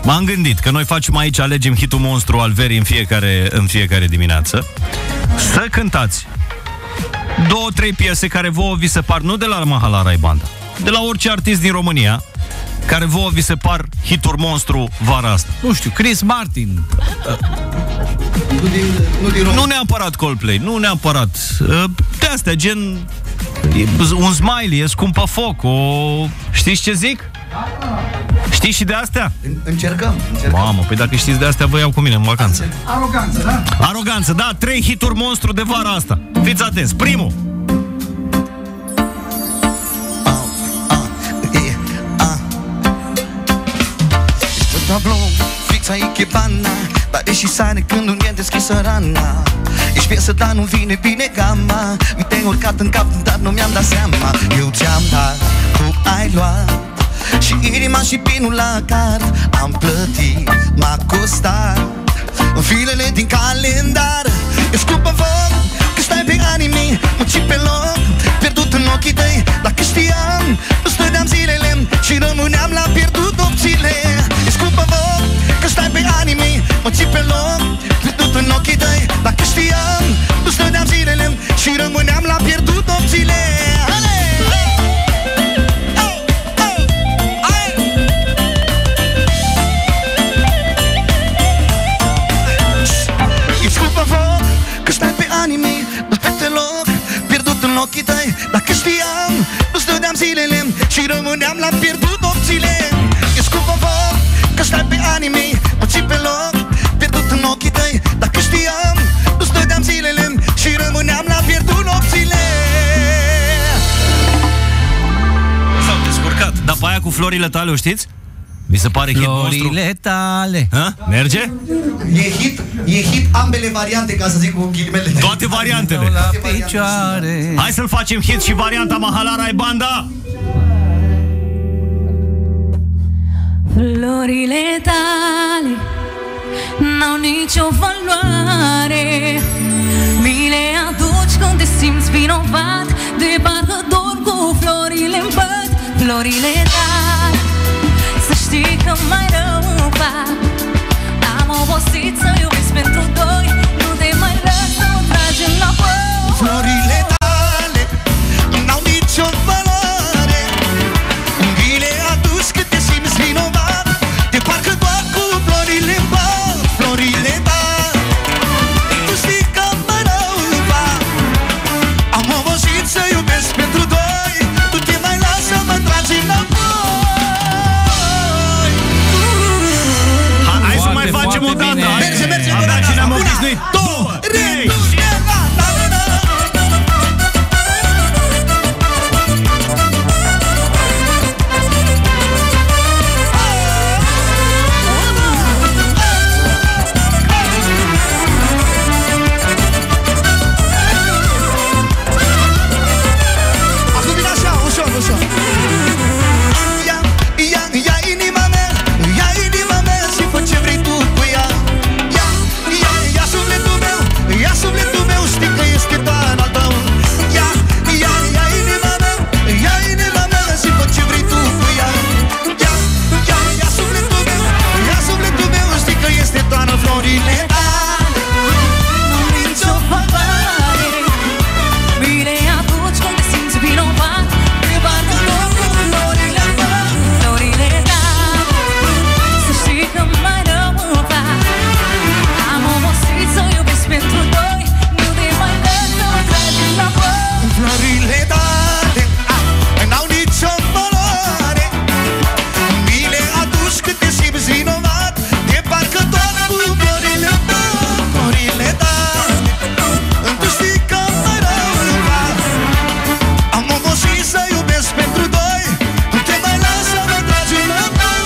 M-am gândit că noi facem aici, alegem hitul monstru al verii în fiecare dimineață. Să cântați 2-3 piese care vouă vi se par, nu de la Mahala Rai Banda, de la orice artist din România, care vouă vi se par hituri monstru vara asta. Nu știu, Chris Martin. Nu neapărat Coldplay, nu neapărat. De astea, gen un Smiley, e scumpă foc, știți ce zic? Știi și de astea? Încercăm. Mamă, păi dacă știți de astea, vă iau cu mine în vacanță. Aroganță, da? Aroganță, da, 3 hituri monstru de vara asta. Fiți atenți, primul. Tablou, fixa ikebana, dar e și sare când nu e deschisă rana. Ești piesă, dar nu vine bine gama. Mi-te-ai urcat în cap, dar nu mi-am dat seama. Eu ți-am dat, tu ai luat, și inima și pinul la card. Am plătit, m-a costat filele din calendar. E scumpă foc, că stai pe anime, mă ții pe loc, pierdut în ochii tăi. Dacă știam, nu stădeam zilele și rămâneam la pierdut opțiile. E scumpă foc, că stai pe anime, mă ții pe loc, pierdut în ochii tăi. Dacă știam, nu stădeam zilele și rămâneam la pierdut opțiile. În ochii tăi, dacă știam, nu stădeam zilele și rămâneam la pierdut opțiile. E scumpă foc, că stai pe anime, mă ții pe loc, pierdut în ochii tăi. Dacă știam, nu stădeam zilele și rămâneam la pierdut opțiile. S-au descurcat. Dar pe aia cu florile tale, o știți? Mi se pare hit nostru. Florile tale. Ha? Merge? E hit ambele variante, ca să zic cu ghilimele. Toate variantele. La picioare. Hai să-l facem hit și varianta Mahala Rai Banda. Florile tale n-au nicio valoare. Mi le aduci când te simți vinovat, de parcă dor cu florile-n păt. Florile tale, să știi că mai rău fac. Am obosit să iubesc pentru doi, nu te mai las să o tragi înapoi. Florile tale n-au nicio valoare. Mi le aduci când te simți vinovat, de parcă doar cu florile-n păt. Florile tale, tu știi că mai rău fac. Am obosit să iubesc pentru doi, nu te mai las să mă tragi înapoi. Hai să mai facem o dată. Merge, abia ce ne-am obișnuit. 2, 3. Acum vine așa, ușor. Ia inima mea, ia inima mea și fă ce vrei tu cu ea. Ia sufletul meu, ia sufletul meu, știi că este doar al tău. Ia inima mea, ia inima mea și fă ce vrei tu cu ea. Ia sufletul meu, ia sufletul meu, știi că este doar florile tale. Nu nicio valoare. Mi le aduci când te simți vinovat, de parcă dor cu florile-n păt. Florile tale, să știi că mai rău fac. Am obosit să iubesc pentru doi, nu te mai las să mă tragi înapoi. Florile tale n-au nicio valoare. Mi le aduci când te simți vinovat, de parcă doar cu florile tale. Florile tale, tu știi că mai rău fac. Am obosit să iubesc pentru doi, nu te mai las să mă tragi înapoi.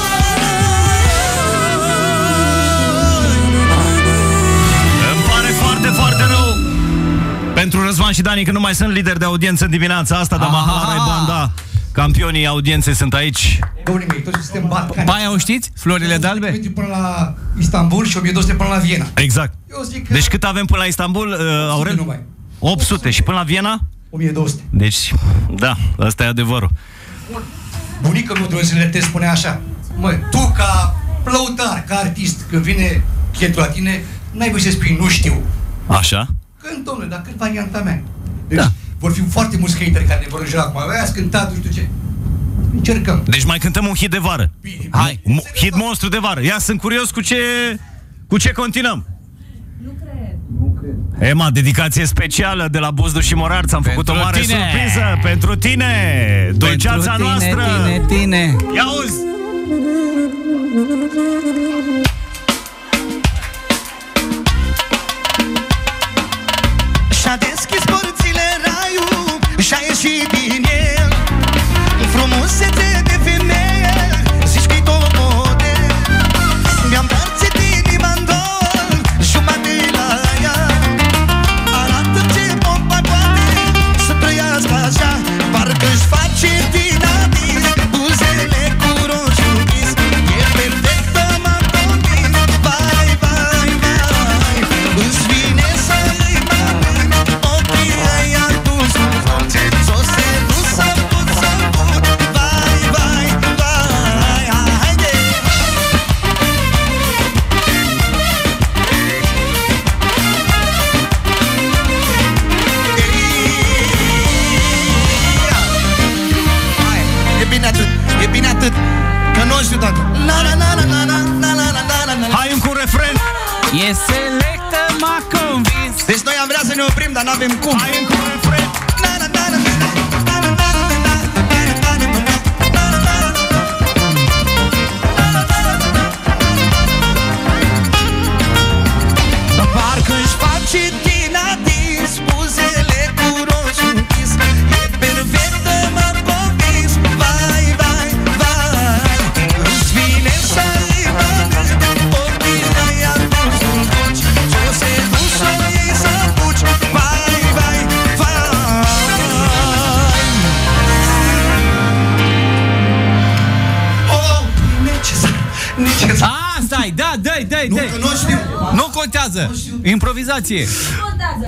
Îmi pare foarte, foarte rău pentru Răzvan și Dani că nu mai sunt lideri de audiență în dimineața asta, dar Mahala Rai Banda, campionii audienței, sunt aici. Domnii mei, toți suntem balcani. Baia o știți? Florile de albe? Până la Istanbul și 1200 până la Viena. Exact. Eu zic că Deci cât avem până la Istanbul, Aurel? numai. 800. Și până la Viena? 1200. Deci, da, ăsta e adevărul. Bunica lui Dumnezeu te spunea așa: măi, tu ca Plăutar, ca artist, când vine chetul la tine, n-ai voie să spui nu știu. Așa? Cânt, domnule, dar cât varianta mea? Deci vor fi foarte mulți hateri care ne vor înjura acum. Ați cântat, nu știu ce. Încercăm. Deci mai cântăm un hit de vară. Bine. Hai, hit monstru de vară. Ia, sunt curios cu ce continuăm. Nu cred. Ema, dedicație specială de la Buzdu și Morarț. Am făcut o mare surpriză pentru tine. Dulceața noastră. Tine. Ia auzi. Și-a deschis porțile raiul și-a ieșit din el. Frumusețe de femeie, zici că-i tot model. Mi-am parțit inima-n două, jumătate la ea. Arată-mi ce pompa poate să trăiască așa. Parcă-și face din adis buzele cu roșu închis. E perfectă, m-am convins. Vai, vai, vai, îți vine să-i mănânc ochii ai adus cu nopți. S-o servu să pot să pot. Vai, vai, vai, haide! Hai, e bine atât, că nu știu toată. La la la la la la la la la la la. Hai încă un refren. E selectă, m-a convins. Deci noi am vrea să ne oprim, dar n-avem cum. Hai încă un refren. Parcă-și face din adis buzele cu roșu închis. E perfectă, m-am convins. Vai, vai, vai, îți vine să-i mănânc ochii ai adus un dulci. Ce-o se duci, să iei să fugi. Vai, vai, vai. Oh, necesar. Stai, dai. Nu, că nu știu. Nu contează. Improvizație. Nu contează.